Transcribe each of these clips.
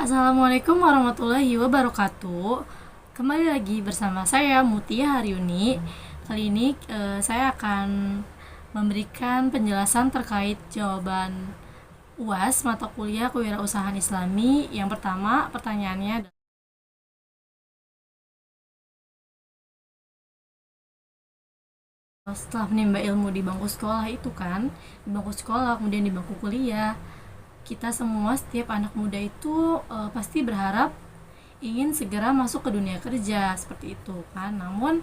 Assalamualaikum warahmatullahi wabarakatuh. Kembali lagi bersama saya Mutia Haryuni. Kali ini saya akan memberikan penjelasan terkait jawaban UAS mata kuliah Kewirausahaan Islami. Yang pertama, pertanyaannya adalah, setelah menimba ilmu di bangku sekolah itu kan, di bangku sekolah kemudian di bangku kuliah, kita semua, setiap anak muda itu pasti berharap ingin segera masuk ke dunia kerja seperti itu kan. Namun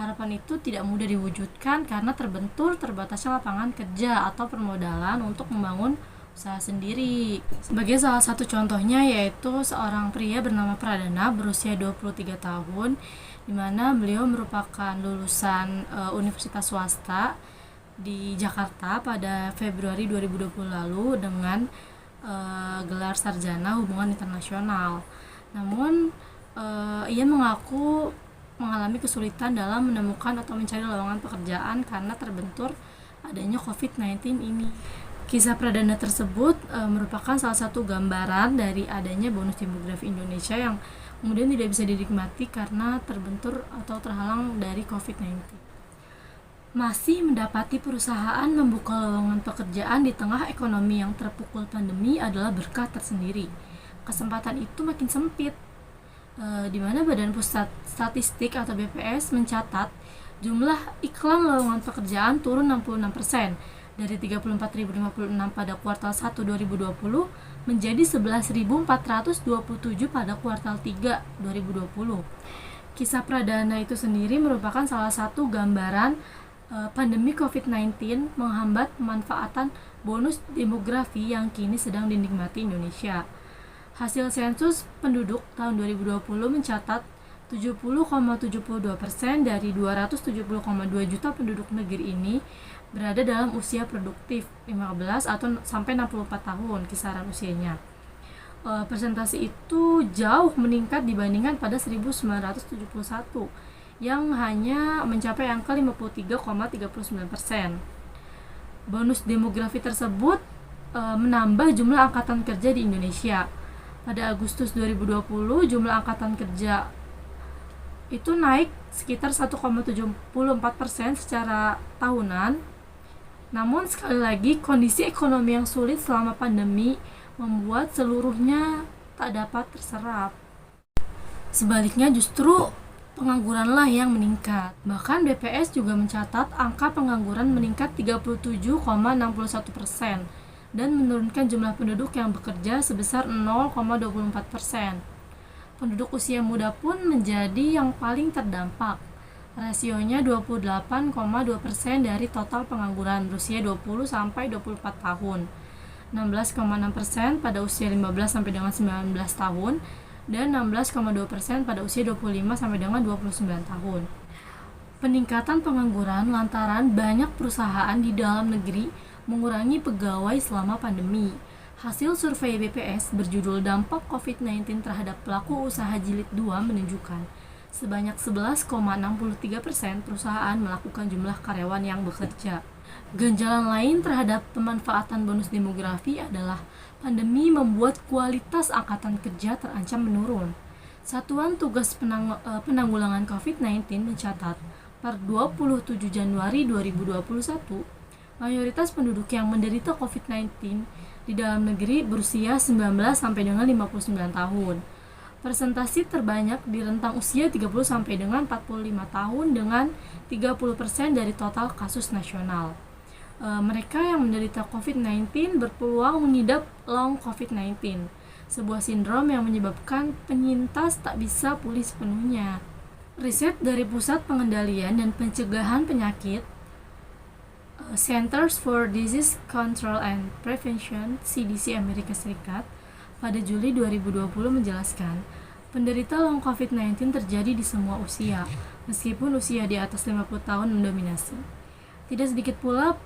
harapan itu tidak mudah diwujudkan karena terbatasnya lapangan kerja atau permodalan untuk membangun usaha sendiri. Sebagai salah satu contohnya yaitu seorang pria bernama Pradana berusia 23 tahun, di mana beliau merupakan lulusan universitas swasta di Jakarta pada Februari 2020 lalu dengan gelar sarjana hubungan internasional. Namun ia mengaku mengalami kesulitan dalam menemukan atau mencari lowongan pekerjaan karena terbentur adanya COVID-19 ini. Kisah Pradana tersebut merupakan salah satu gambaran dari adanya bonus demografi Indonesia yang kemudian tidak bisa dinikmati karena terbentur atau terhalang dari COVID-19. Masih mendapati perusahaan membuka lowongan pekerjaan di tengah ekonomi yang terpukul pandemi adalah berkah tersendiri. Kesempatan itu makin sempit, di mana Badan Pusat Statistik atau BPS mencatat jumlah iklan lowongan pekerjaan turun 66% dari 34.056 pada kuartal 1 2020 menjadi 11.427 pada kuartal 3 2020. Kisah Pradana itu sendiri merupakan salah satu gambaran pandemi COVID-19 menghambat pemanfaatan bonus demografi yang kini sedang dinikmati Indonesia. Hasil sensus penduduk tahun 2020 mencatat 70,72% dari 270,2 juta penduduk negeri ini berada dalam usia produktif 15 atau sampai 64 tahun kisaran usianya. Persentase itu jauh meningkat dibandingkan pada 1971 yang hanya mencapai angka 53,39%. Bonus demografi tersebut menambah jumlah angkatan kerja di Indonesia. Pada Agustus 2020, jumlah angkatan kerja itu naik sekitar 1,74% secara tahunan. Namun sekali lagi, kondisi ekonomi yang sulit selama pandemi membuat seluruhnya tak dapat terserap. Sebaliknya justru pengangguranlah yang meningkat. Bahkan BPS juga mencatat angka pengangguran meningkat 37,61% dan menurunkan jumlah penduduk yang bekerja sebesar 0,24%. Penduduk usia muda pun menjadi yang paling terdampak. Rasionya 28,2% dari total pengangguran berusia 20 sampai 24 tahun. 16,6% pada usia 15 sampai dengan 19 tahun dan 16,2% pada usia 25 sampai dengan 29 tahun. Peningkatan pengangguran lantaran banyak perusahaan di dalam negeri mengurangi pegawai selama pandemi. Hasil survei BPS berjudul Dampak COVID-19 terhadap pelaku usaha jilid 2 menunjukkan sebanyak 11,63% perusahaan melakukan jumlah karyawan yang bekerja. Ganjalan lain terhadap pemanfaatan bonus demografi adalah pandemi membuat kualitas angkatan kerja terancam menurun. Satuan Tugas Penanggulangan COVID-19 mencatat per 27 Januari 2021, mayoritas penduduk yang menderita COVID-19 di dalam negeri berusia 19 sampai dengan 59 tahun. Persentase terbanyak di rentang usia 30 sampai dengan 45 tahun dengan 30% dari total kasus nasional. Mereka yang menderita COVID-19 berpeluang mengidap long COVID-19, sebuah sindrom yang menyebabkan penyintas tak bisa pulih sepenuhnya. Riset dari Pusat Pengendalian dan Pencegahan Penyakit Centers for Disease Control and Prevention (CDC) Amerika Serikat pada Juli 2020 menjelaskan, penderita long COVID-19 terjadi di semua usia, meskipun usia di atas 50 tahun mendominasi. Tidak sedikit pula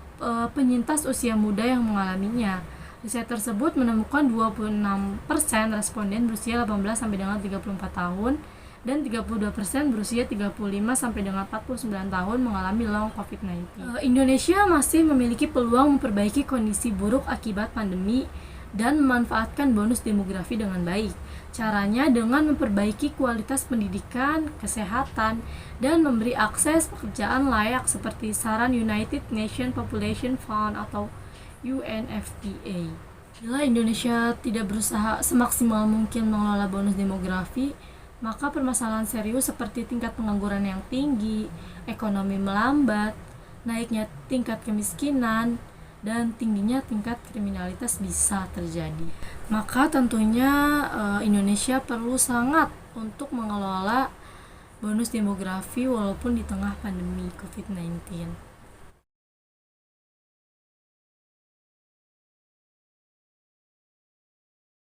penyintas usia muda yang mengalaminya. Riset tersebut menemukan 26% responden berusia 18 sampai dengan 34 tahun dan 32% berusia 35 sampai dengan 49 tahun mengalami long COVID-19. Indonesia masih memiliki peluang memperbaiki kondisi buruk akibat pandemi dan memanfaatkan bonus demografi dengan baik. Caranya dengan memperbaiki kualitas pendidikan, kesehatan, dan memberi akses pekerjaan layak seperti saran United Nations Population Fund atau UNFPA. Bila Indonesia tidak berusaha semaksimal mungkin mengelola bonus demografi, maka permasalahan serius seperti tingkat pengangguran yang tinggi, ekonomi melambat, naiknya tingkat kemiskinan, dan tingginya tingkat kriminalitas bisa terjadi. Maka tentunya Indonesia perlu sangat untuk mengelola bonus demografi walaupun di tengah pandemi COVID-19.